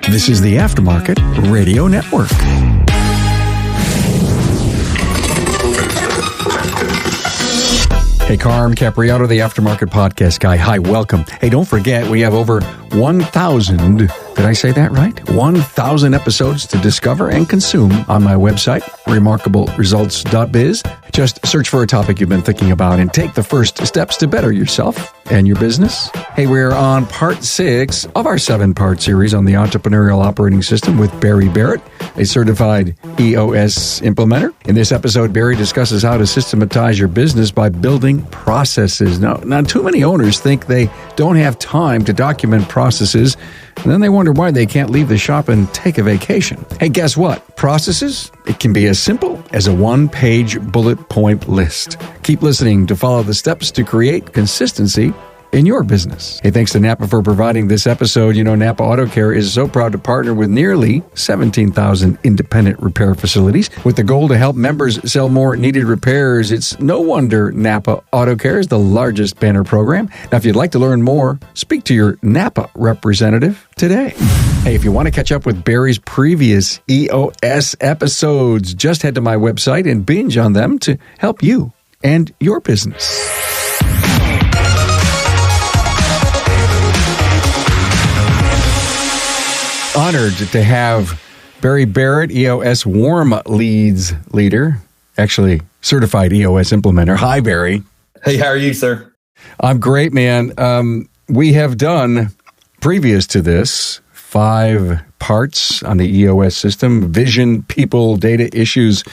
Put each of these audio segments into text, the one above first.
This is the Aftermarket Radio Network. Hey, Carm Capriato, the Aftermarket Podcast guy. Hi, welcome. Hey, don't forget, we have over 1,000, did I say that right? 1,000 episodes to discover and consume on my website, remarkableresults.biz. Just search for a topic you've been thinking about and take the first steps to better yourself and your business. Hey, we're on part 6 of our 7-part series on the entrepreneurial operating system with Barrett, a certified EOS implementer. In this episode, Barry discusses how to systematize your business by building processes. Now, too many owners think they don't have time to document processes, and then they wonder why they can't leave the shop and take a vacation. Hey, guess what? Processes, it can be as simple as a 1-page bullet point list. Keep listening to follow the steps to create consistency in your business. Hey, thanks to NAPA for providing this episode. You know, NAPA Auto Care is so proud to partner with nearly 17,000 independent repair facilities with the goal to help members sell more needed repairs. It's no wonder NAPA Auto Care is the largest banner program. Now, if you'd like to learn more, speak to your NAPA representative today. Hey, if you want to catch up with Barry's previous EOS episodes, just head to my website and binge on them to help you and your business. Honored to have Barry Barrett, EOS Warm Leads leader, actually certified EOS implementer. Hi, Barry. Hey, how are you, sir? I'm great, man. We have done, previous to this, 5 parts on the EOS system: vision, people, data, issues.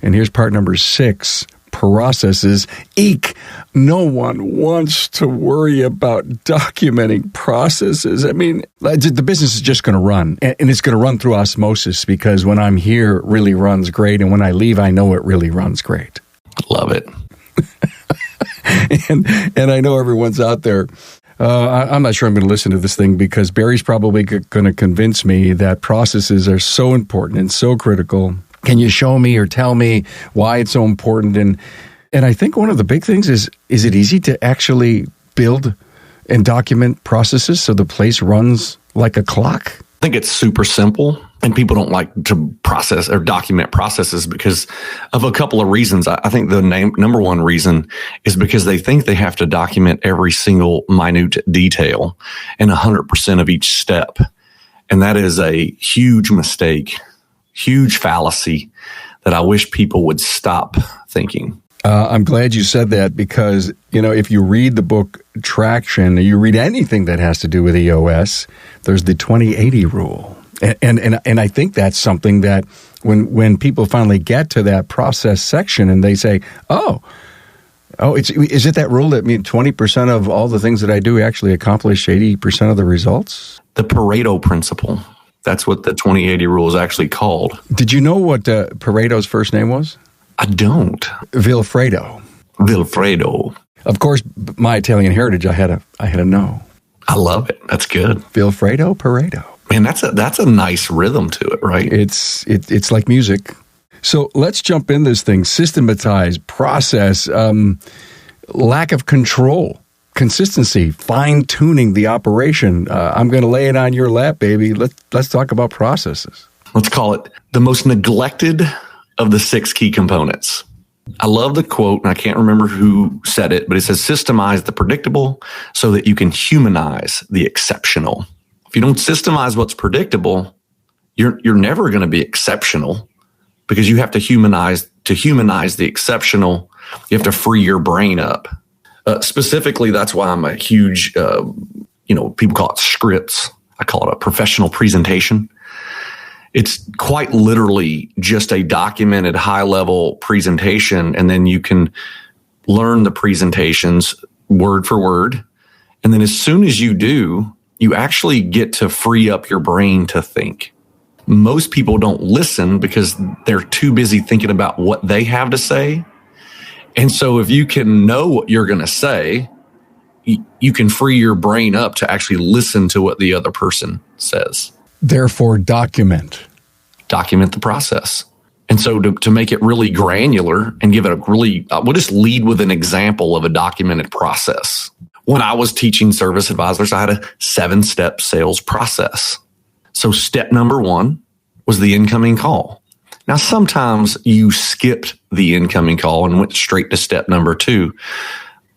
And here's part number 6. Processes. Eek! No one wants to worry about documenting processes. I mean, the business is just going to run, and it's going to run through osmosis, because when I'm here, it really runs great, and when I leave, I know it really runs great. Love it. and I know everyone's out there. I'm not sure I'm going to listen to this thing, because Barry's probably going to convince me that processes are so important and so critical. Can you show me or tell me why it's so important? And I think one of the big things is it easy to actually build and document processes so the place runs like a clock? I think it's super simple, and people don't like to process or document processes because of a couple of reasons. I think the number one reason is because they think they have to document every single minute detail and 100% of each step. And that is a huge mistake. Huge fallacy that I wish people would stop thinking. I'm glad you said that, because, you know, if you read the book Traction, you read anything that has to do with EOS, there's the 20-80 rule. And I think that's something that when people finally get to that process section and they say, is it that rule that 20% of all the things that I do actually accomplish 80% of the results? The Pareto principle. That's what the 20-80 rule is actually called. Did you know what Pareto's first name was? I don't. Vilfredo. Of course, my Italian heritage, I had a no. I love it. That's good. Vilfredo Pareto. Man, that's a nice rhythm to it, right? It's like music. So let's jump in this thing. Systematize, process, lack of control. Consistency, fine-tuning the operation. I'm going to lay it on your lap, baby. Let's talk about processes. Let's call it the most neglected of the 6 key components. I love the quote, and I can't remember who said it, but it says, systemize the predictable so that you can humanize the exceptional. If you don't systemize what's predictable, you're never going to be exceptional, because you have to humanize the exceptional. You have to free your brain up. Specifically, that's why I'm a huge, people call it scripts. I call it a professional presentation. It's quite literally just a documented high-level presentation, and then you can learn the presentations word for word. And then as soon as you do, you actually get to free up your brain to think. Most people don't listen because they're too busy thinking about what they have to say. And so if you can know what you're going to say, you can free your brain up to actually listen to what the other person says. Therefore, document the process. And so to make it really granular and give it a really, we'll just lead with an example of a documented process. When I was teaching service advisors, I had a 7-step sales process. So step number 1 was the incoming call. Now, sometimes you skipped the incoming call and went straight to step number 2,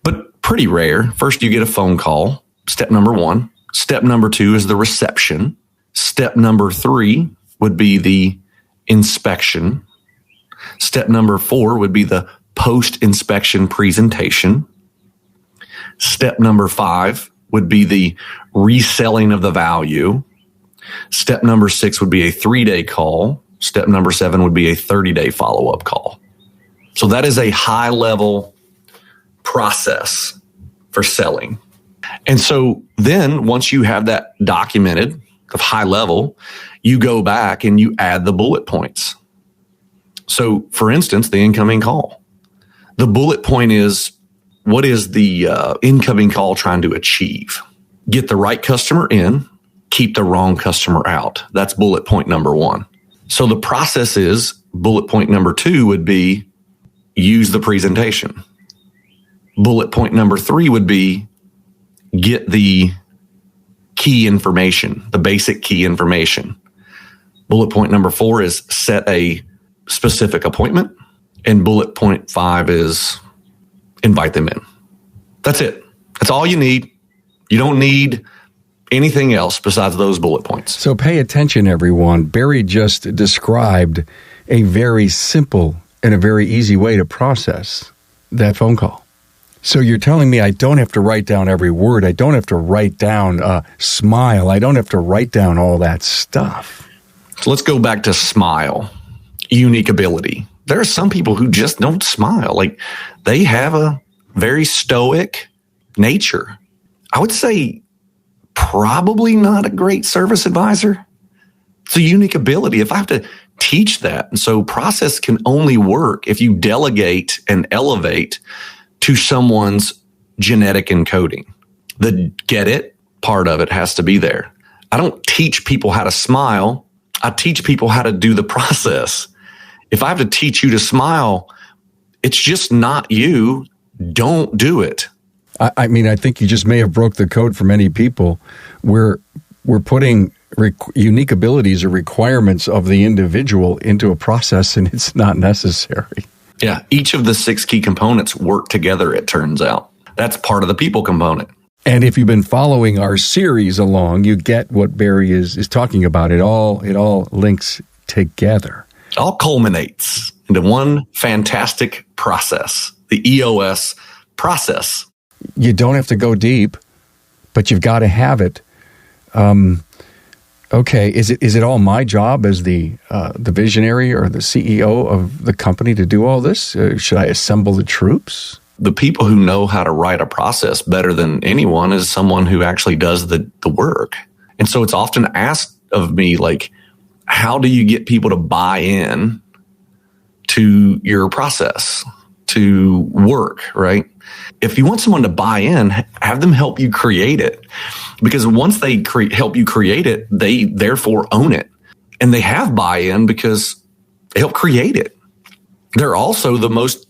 but pretty rare. First, you get a phone call, step number 1. Step number 2 is the reception. Step number 3 would be the inspection. Step number 4 would be the post-inspection presentation. Step number 5 would be the reselling of the value. Step number 6 would be a 3-day call. Step number 7 would be a 30-day follow-up call. So that is a high-level process for selling. And so then once you have that documented of high level, you go back and you add the bullet points. So for instance, the incoming call. The bullet point is, what is the incoming call trying to achieve? Get the right customer in, keep the wrong customer out. That's bullet point number 1. So the process is, bullet point number 2 would be use the presentation. Bullet point number 3 would be get the key information, the basic key information. Bullet point number 4 is set a specific appointment. And bullet point 5 is invite them in. That's it. That's all you need. You don't need anything else besides those bullet points. So pay attention, everyone. Barry just described a very simple and a very easy way to process that phone call. So you're telling me I don't have to write down every word. I don't have to write down smile. I don't have to write down all that stuff. So let's go back to smile. Unique ability. There are some people who just don't smile. Like, they have a very stoic nature. I would say probably not a great service advisor. It's a unique ability. If I have to teach that. And so process can only work if you delegate and elevate to someone's genetic encoding. The get it part of it has to be there. I don't teach people how to smile. I teach people how to do the process. If I have to teach you to smile, it's just not you. Don't do it. I mean, I think you just may have broke the code for many people. We're putting unique abilities or requirements of the individual into a process, and it's not necessary. Yeah, each of the 6 key components work together, it turns out. That's part of the people component. And if you've been following our series along, you get what Barry is talking about. It all links together. It all culminates into one fantastic process, the EOS process. You don't have to go deep, but you've got to have it. Okay, is it all my job as the visionary or the CEO of the company to do all this? Should I assemble the troops? The people who know how to write a process better than anyone is someone who actually does the work. And so it's often asked of me, like, how do you get people to buy in to your process, to work, right? If you want someone to buy in, have them help you create it. Because once they help you create it, they therefore own it. And they have buy-in because they help create it. They're also the most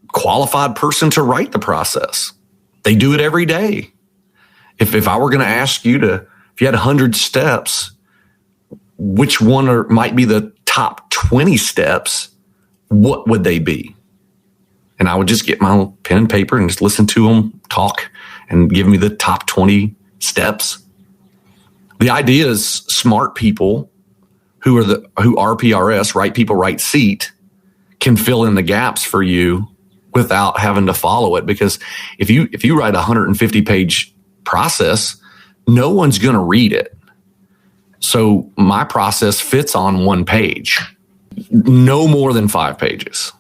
qualified person to write the process. They do it every day. If I were going to ask you if you had 100 steps, which one might be the top 20 steps, what would they be? And I would just get my pen and paper and just listen to them talk and give me the top 20 steps. The idea is smart people who are RPRS, right people, right seat, can fill in the gaps for you without having to follow it. Because if you write a 150-page process, no one's going to read it. So my process fits on one page, no more than 5 pages.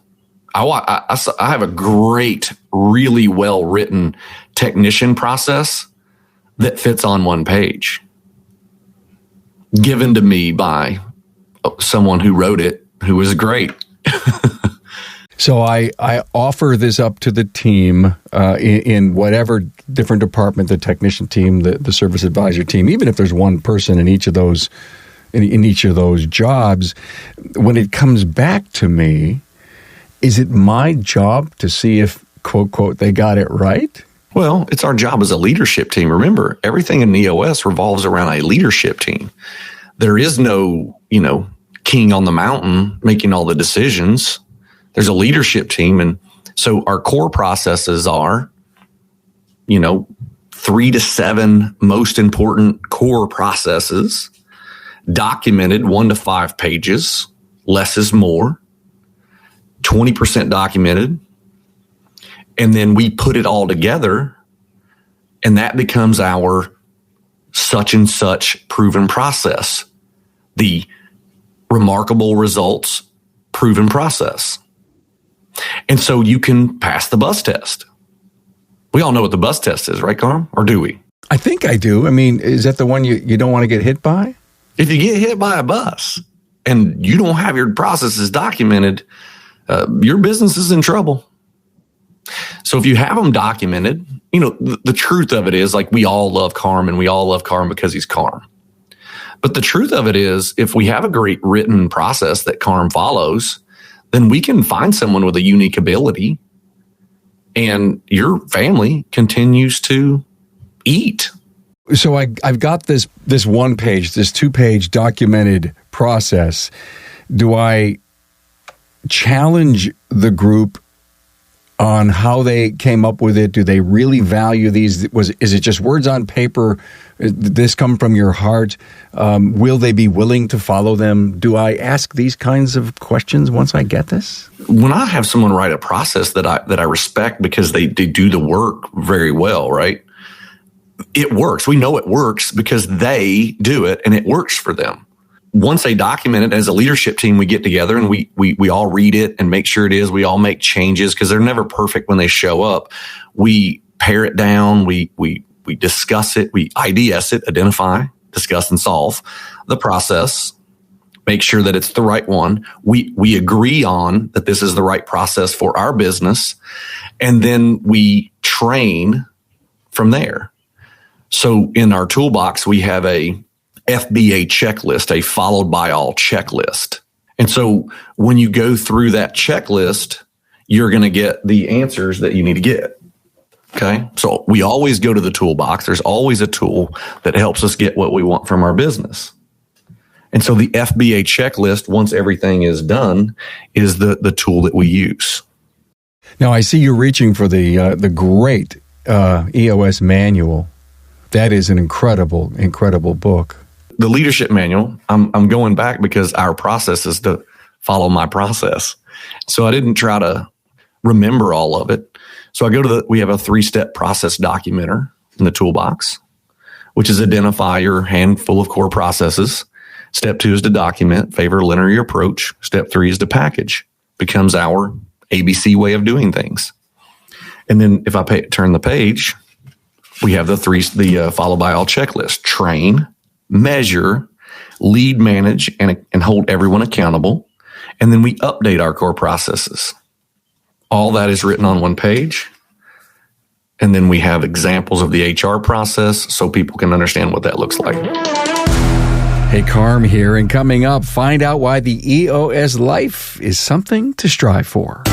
I have a great, really well-written technician process that fits on one page, given to me by someone who wrote it, who was great. So I offer this up to the team in whatever different department, the technician team, the service advisor team, even if there's one person in each of those in each of those jobs. When it comes back to me, is it my job to see if, quote, quote, they got it right? Well, it's our job as a leadership team. Remember, everything in EOS revolves around a leadership team. there is no, king on the mountain making all the decisions. There's a leadership team. And so our core processes are, 3 to 7 most important core processes, documented 1 to 5 pages, less is more, 20% documented. And then we put it all together, and that becomes our such and such proven process, the remarkable results proven process. And so you can pass the bus test. We all know what the bus test is, right, Carm? Or do we? I think I do. I mean, is that the one you don't want to get hit by? If you get hit by a bus and you don't have your processes documented, your business is in trouble. So if you have them documented, the truth of it is, like, we all love Carm, and we all love Carm because he's Carm. But the truth of it is, if we have a great written process that Carm follows, then we can find someone with a unique ability, and your family continues to eat. So I've got this 1-page, this 2-page documented process. Do I challenge the group on how they came up with it? Do they really value these? Is it just words on paper? Did this come from your heart? Will they be willing to follow them? Do I ask these kinds of questions once I get this? When I have someone write a process that I respect because they do the work very well, right? It works. We know it works because they do it and it works for them. Once they document it, as a leadership team, we get together and we all read it and make sure it is. We all make changes because they're never perfect when they show up. We pare it down. We discuss it. We IDS it, identify, discuss, and solve the process. Make sure that it's the right one. We agree on that this is the right process for our business, and then we train from there. So in our toolbox, we have a FBA checklist, a followed by all checklist. And so when you go through that checklist, you're going to get the answers that you need to get. Okay. So we always go to the toolbox. There's always a tool that helps us get what we want from our business. And so the FBA checklist, once everything is done, is the tool that we use. Now I see you reaching for the great EOS manual. That is an incredible, incredible book. The leadership manual, I'm going back because our process is to follow my process. So I didn't try to remember all of it. So I we have a 3-step process documenter in the toolbox, which is identify your handful of core processes. Step 2 is to document, favor linear approach. Step 3 is to package, becomes our ABC way of doing things. And then if I turn the page, we have the followed by all checklist: train, measure, lead, manage, and hold everyone accountable. And then we update our core processes. All that is written on one page. And then we have examples of the HR process so people can understand what that looks like. Hey, Carm here, and coming up, find out why the EOS life is something to strive for.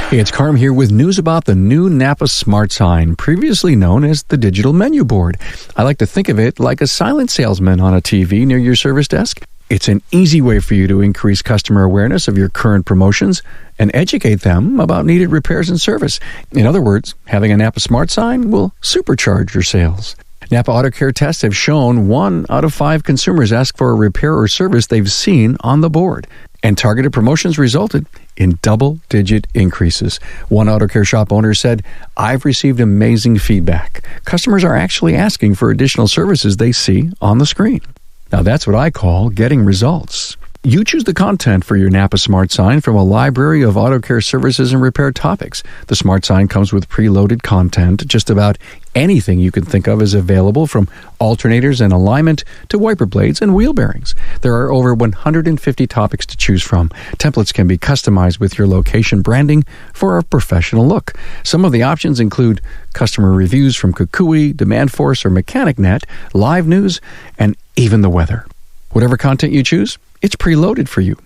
Hey, it's Carm here with news about the new NAPA Smart Sign, previously known as the digital menu board. I like to think of it like a silent salesman on a TV near your service desk. It's an easy way for you to increase customer awareness of your current promotions and educate them about needed repairs and service. In other words, having a NAPA Smart Sign will supercharge your sales. NAPA Auto Care tests have shown 1 out of 5 consumers ask for a repair or service they've seen on the board. And targeted promotions resulted in double-digit increases. One auto care shop owner said, "I've received amazing feedback. Customers are actually asking for additional services they see on the screen." Now that's what I call getting results. You choose the content for your NAPA Smart Sign from a library of auto care services and repair topics. The Smart Sign comes with preloaded content. Just about anything you can think of is available, from alternators and alignment to wiper blades and wheel bearings. There are over 150 topics to choose from. Templates can be customized with your location branding for a professional look. Some of the options include customer reviews from Kukui, DemandForce, or MechanicNet, live news, and even the weather. Whatever content you choose, it's preloaded for you.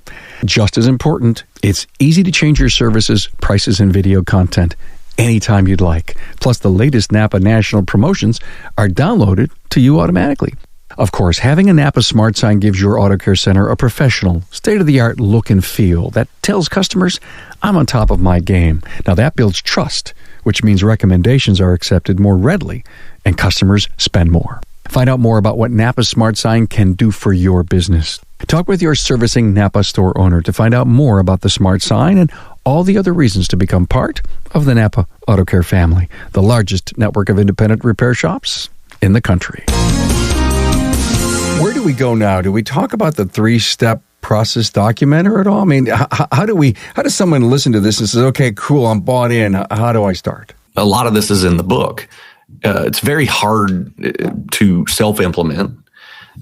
Just as important, it's easy to change your services, prices, and video content anytime you'd like. Plus, the latest NAPA national promotions are downloaded to you automatically. Of course, having a NAPA Smart Sign gives your auto care center a professional, state-of-the-art look and feel that tells customers, I'm on top of my game. Now that builds trust, which means recommendations are accepted more readily and customers spend more. Find out more about what NAPA Smart Sign can do for your business. Talk with your servicing NAPA store owner to find out more about the Smart Sign and all the other reasons to become part of the NAPA Auto Care family, the largest network of independent repair shops in the country. Where do we go now? Do we talk about the 3-step process documenter at all? I mean, how does someone listen to this and say, okay, cool, I'm bought in. How do I start? A lot of this is in the book. It's very hard to self-implement.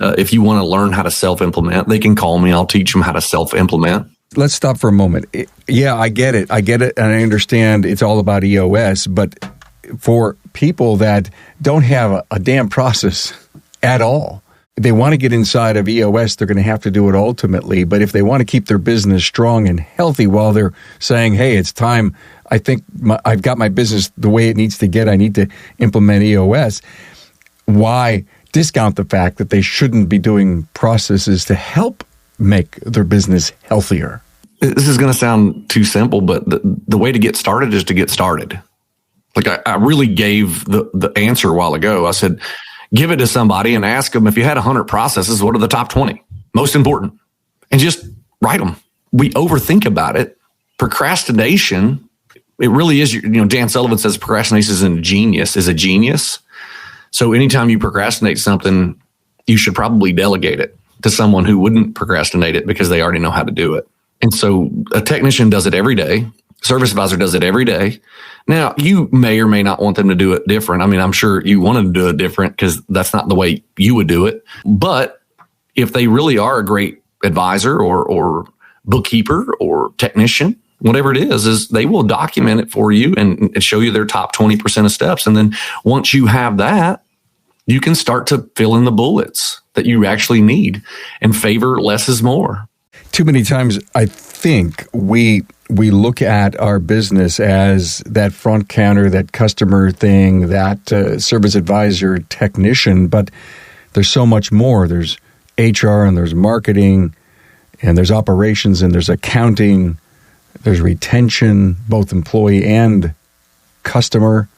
If you want to learn how to self-implement, they can call me. I'll teach them how to self-implement. Let's stop for a moment. Yeah, I get it. And I understand it's all about EOS, but for people that don't have a damn process at all, they want to get inside of EOS, they're going to have to do it ultimately. But if they want to keep their business strong and healthy while they're saying, hey, it's time, I think I've got my business the way it needs to get, I need to implement EOS, why discount the fact that they shouldn't be doing processes to help make their business healthier? This is going to sound too simple, but the way to get started is to get started. Like I really gave the answer a while ago. I said, give it to somebody and ask them, if you had 100 processes, what are the top 20 most important? And just write them. We overthink about it. Procrastination, it really is, Dan Sullivan says procrastination is a genius. So anytime you procrastinate something, you should probably delegate it to someone who wouldn't procrastinate it because they already know how to do it. And so a technician does it every day. Service advisor does it every day. Now, you may or may not want them to do it different. I mean, I'm sure you want to do it different because that's not the way you would do it. But if they really are a great advisor or bookkeeper or technician, whatever it is they will document it for you and show you their top 20% of steps. And then once you have that, you can start to fill in the bullets that you actually need and favor less is more. Too many times, I think we look at our business as that front counter, that customer thing, that service advisor, technician, but there's so much more. There's HR and there's marketing and there's operations and there's accounting, there's retention, both employee and customer,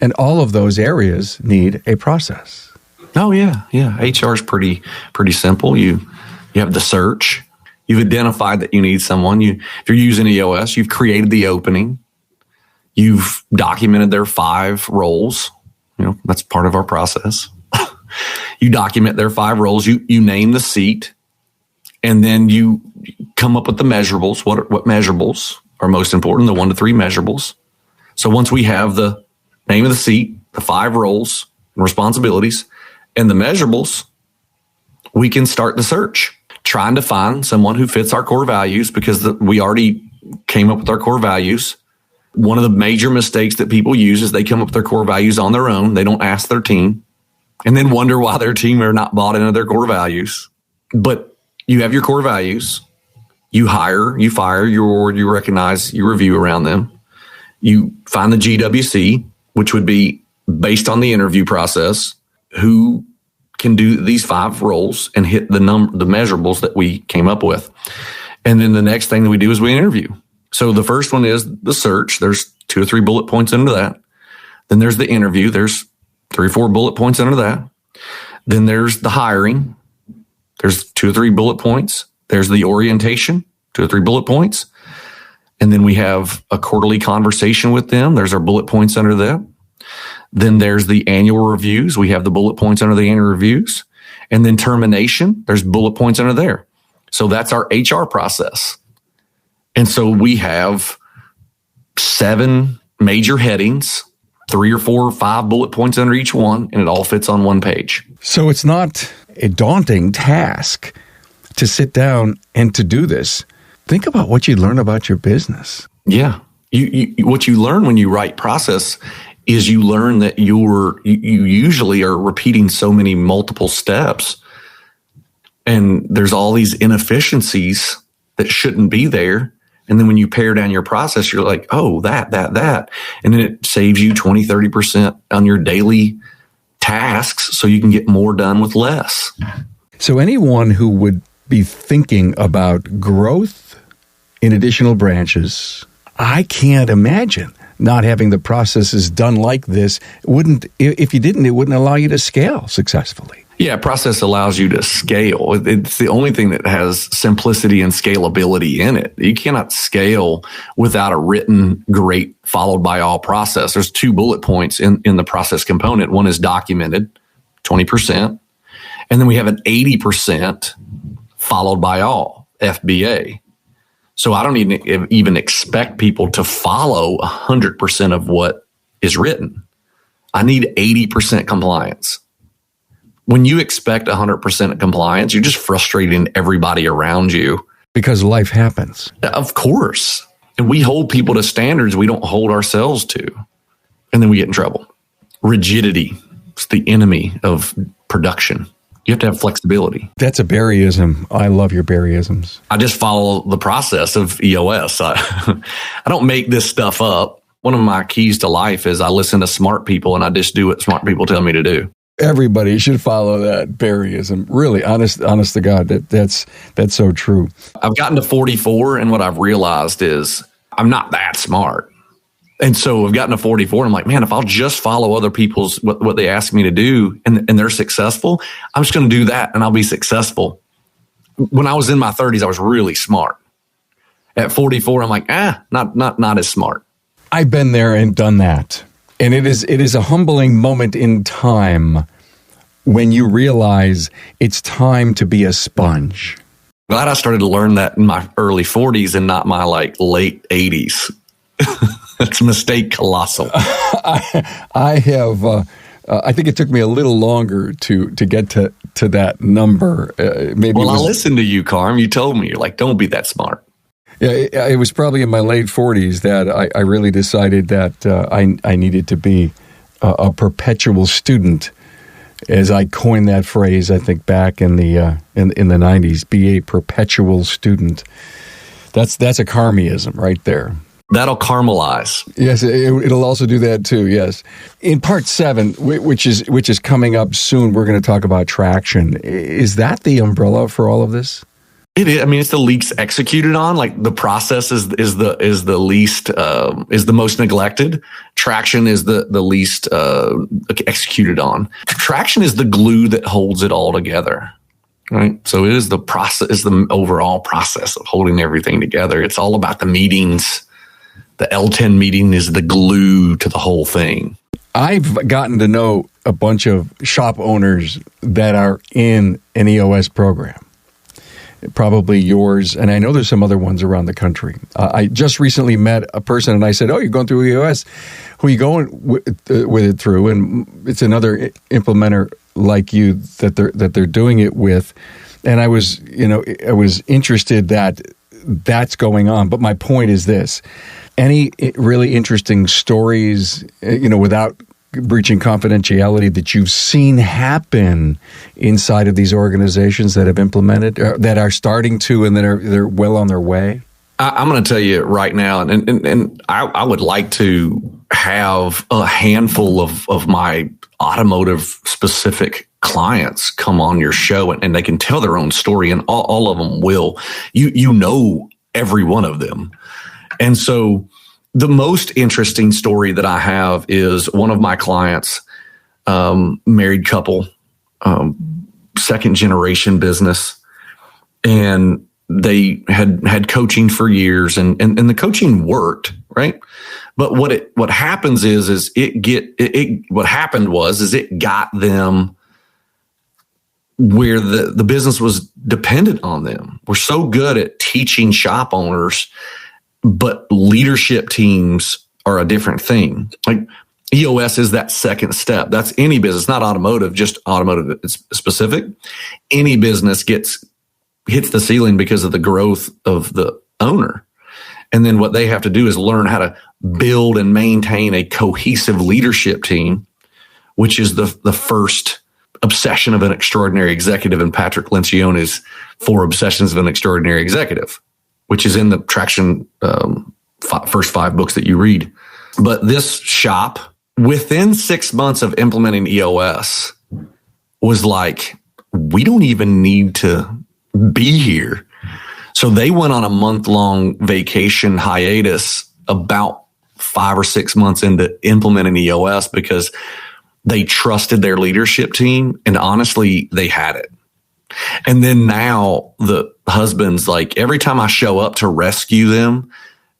and all of those areas need a process. Oh, yeah. HR is pretty simple. You have the search. You've identified that you need someone. If you're using EOS, you've created the opening. You've documented their 5 roles. That's part of our process. You document their 5 roles. You name the seat, and then you come up with the measurables. What measurables are most important? The 1 to 3 measurables. So once we have the name of the seat, the 5 roles and responsibilities, and the measurables, we can start the search. Trying to find someone who fits our core values because we already came up with our core values. One of the major mistakes that people use is they come up with their core values on their own. They don't ask their team and then wonder why their team are not bought into their core values. But you have your core values. You hire, you fire, you recognize, you review around them. You find the GWC, which would be based on the interview process, who can do these 5 roles and hit the measurables that we came up with. And then the next thing that we do is we interview. So the first one is the search. There's 2 or 3 bullet points under that. Then there's the interview. There's 3 or 4 bullet points under that. Then there's the hiring. There's 2 or 3 bullet points. There's the orientation, 2 or 3 bullet points. And then we have a quarterly conversation with them. There's our bullet points under that. Then there's the annual reviews. We have the bullet points under the annual reviews. And then termination, there's bullet points under there. So that's our HR process. And so we have 7 major headings, 3 or 4 or 5 bullet points under each one, and it all fits on one page. So it's not a daunting task to sit down and to do this. Think about what you learn about your business. Yeah. What you learn when you write process is you learn that you usually are repeating so many multiple steps, and there's all these inefficiencies that shouldn't be there. And then when you pare down your process, you're like, oh, that. And then it saves you 20, 30% on your daily tasks so you can get more done with less. So anyone who would be thinking about growth in additional branches, I can't imagine not having the processes done like this. If you didn't, it wouldn't allow you to scale successfully. Yeah, process allows you to scale. It's the only thing that has simplicity and scalability in it. You cannot scale without a written, great, followed by all process. There's 2 bullet points in the process component. One is documented, 20%. And then we have an 80% followed by all, FBA. So I don't even expect people to follow 100% of what is written. I need 80% compliance. When you expect 100% compliance, you're just frustrating everybody around you. Because life happens. Of course. And we hold people to standards we don't hold ourselves to. And then we get in trouble. Rigidity is the enemy of production. You have to have flexibility. That's a Barryism. I love your Barryisms. I just follow the process of EOS. I don't make this stuff up. One of my keys to life is I listen to smart people and I just do what smart people tell me to do. Everybody should follow that Barryism. Really, honest to God, that's so true. I've gotten to 44, and what I've realized is I'm not that smart. And so I've gotten to 44, and I'm like, man, if I'll just follow other people's what they ask me to do, and they're successful, I'm just going to do that, and I'll be successful. When I was in my 30s, I was really smart. At 44, I'm like, not as smart. I've been there and done that. And it is a humbling moment in time when you realize it's time to be a sponge. Glad I started to learn that in my early 40s and not my late 80s. That's a mistake colossal. I have. I think it took me a little longer to get to that number. I listened to you, Carm. You told me, you're like, don't be that smart. Yeah, it was probably in my late 40s that I really decided that I needed to be a perpetual student, as I coined that phrase. I think back in the 90s, be a perpetual student. That's a Carmism right there. That'll caramelize. Yes, it'll also do that too. Yes, in part 7, which is coming up soon, we're going to talk about traction. Is that the umbrella for all of this? It is. I mean, it's the least executed on. Like the process is the least is the most neglected. Traction is the least executed on. Traction is the glue that holds it all together, right? So it is the process, is the overall process of holding everything together. It's all about the meetings. The L10 meeting is the glue to the whole thing. I've gotten to know a bunch of shop owners that are in an EOS program. Probably yours, and I know there's some other ones around the country. I just recently met a person, and I said, "Oh, you're going through EOS. Who are you going with it through?" And it's another implementer like you that they're doing it with. And I was interested that that's going on. But my point is this: any really interesting stories, without breaching confidentiality, that you've seen happen inside of these organizations that have implemented, that are starting to, and that they're well on their way? I'm going to tell you right now, and I would like to have a handful of my automotive specific clients come on your show, and they can tell their own story, and all of them will. You know every one of them. And so the most interesting story that I have is one of my clients, married couple, second generation business, and they had coaching for years, and the coaching worked, right? But what happens is what happened was it got them where the business was dependent on them. We're so good at teaching shop owners, but leadership teams are a different thing. Like EOS is that second step. That's any business, not automotive, just automotive specific. Any business hits the ceiling because of the growth of the owner. And then what they have to do is learn how to build and maintain a cohesive leadership team, which is the first obsession of an extraordinary executive in Patrick Lencioni's 4 Obsessions of an Extraordinary Executive, which is in the Traction first 5 books that you read. But this shop within 6 months of implementing EOS was like, we don't even need to be here. So they went on a month-long vacation hiatus about 5 or 6 months into implementing EOS because they trusted their leadership team, and honestly, they had it. And then now the husbands, like every time I show up to rescue them,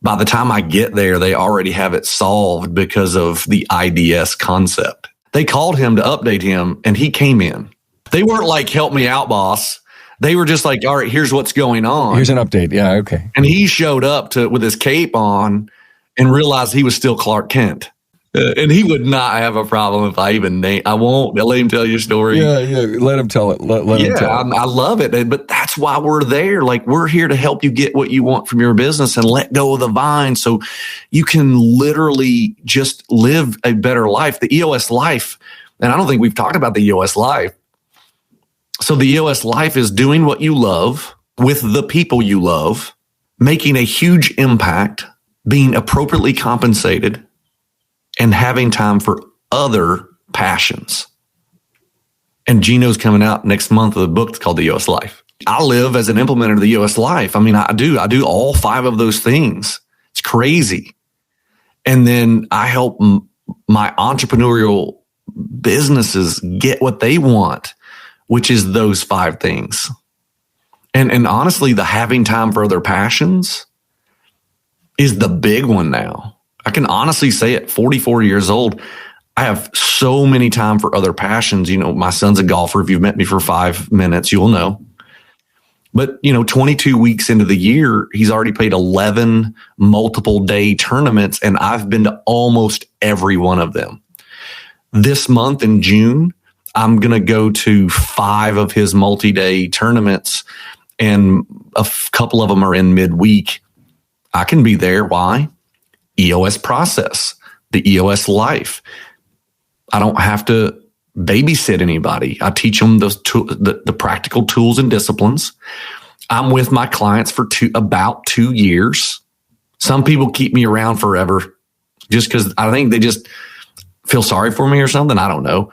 by the time I get there, they already have it solved because of the IDS concept. They called him to update him and he came in. They weren't like, help me out, boss. They were just like, all right, here's what's going on. Here's an update. Yeah, okay. And he showed up with his cape on and realized he was still Clark Kent. And he would not have a problem if I even name. I won't. I'll let him tell your story. Yeah. Let him tell it. Let him tell it. I love it. But that's why we're there. Like, we're here to help you get what you want from your business and let go of the vine so you can literally just live a better life. The EOS life, and I don't think we've talked about the EOS life. So the EOS life is doing what you love with the people you love, making a huge impact, being appropriately compensated, and having time for other passions. And Gino's coming out next month with a book that's called The EOS Life. I live as an implementer of the EOS Life. I mean, I do all 5 of those things. It's crazy. And then I help my entrepreneurial businesses get what they want, which is those 5 things. And honestly, the having time for other passions is the big one now. I can honestly say at 44 years old, I have so many time for other passions. You know, my son's a golfer. If you've met me for 5 minutes, you'll know. But, 22 weeks into the year, he's already played 11 multiple day tournaments, and I've been to almost every one of them. This month in June, I'm going to go to 5 of his multi-day tournaments, and a couple of them are in midweek. I can be there. Why? EOS process, the EOS life. I don't have to babysit anybody. I teach them the practical tools and disciplines. I'm with my clients for about 2 years. Some people keep me around forever just because I think they just feel sorry for me or something. I don't know.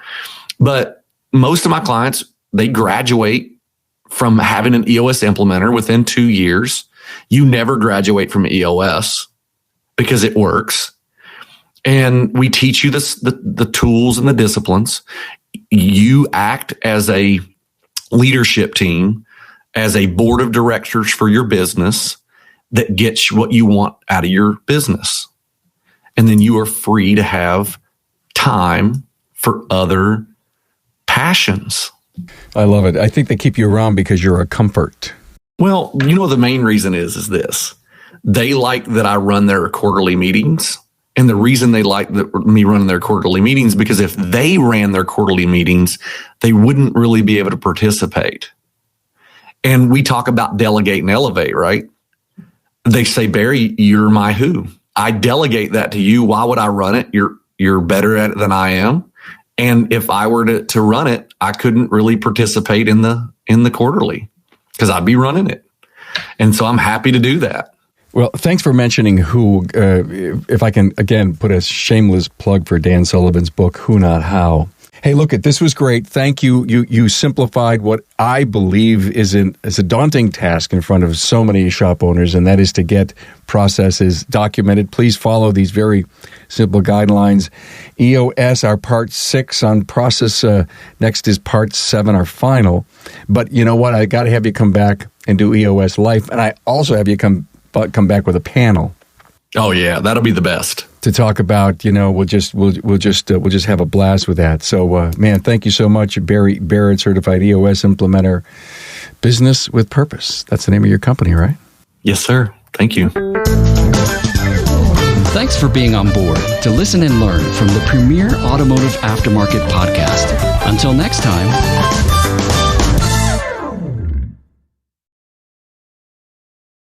But most of my clients, they graduate from having an EOS implementer within 2 years. You never graduate from EOS because it works. And we teach you the tools and the disciplines. You act as a leadership team, as a board of directors for your business that gets what you want out of your business. And then you are free to have time for other passions. I love it. I think they keep you around because you're a comfort. Well, the main reason is this. They like that I run their quarterly meetings. And the reason they like me running their quarterly meetings, because if they ran their quarterly meetings, they wouldn't really be able to participate. And we talk about delegate and elevate, right? They say, Barry, you're my who. I delegate that to you. Why would I run it? You're better at it than I am. And if I were to run it, I couldn't really participate in the quarterly because I'd be running it. And so I'm happy to do that. Well, thanks for mentioning who. If I can, again, put a shameless plug for Dan Sullivan's book, Who Not How. Hey, look, this was great. Thank you. You simplified what I believe is a daunting task in front of so many shop owners, and that is to get processes documented. Please follow these very simple guidelines. EOS, our part 6 on process. Next is part 7, our final. But you know what? I got to have you come back and do EOS Life, and I also have you come back with a panel. Oh yeah, that'll be the best to talk about. We'll just have a blast with that. So, man, thank you so much, Barrett, Certified EOS Implementer, Business with Purpose. That's the name of your company, right? Yes, sir. Thank you. Thanks for being on board to listen and learn from the premier automotive aftermarket podcast. Until next time.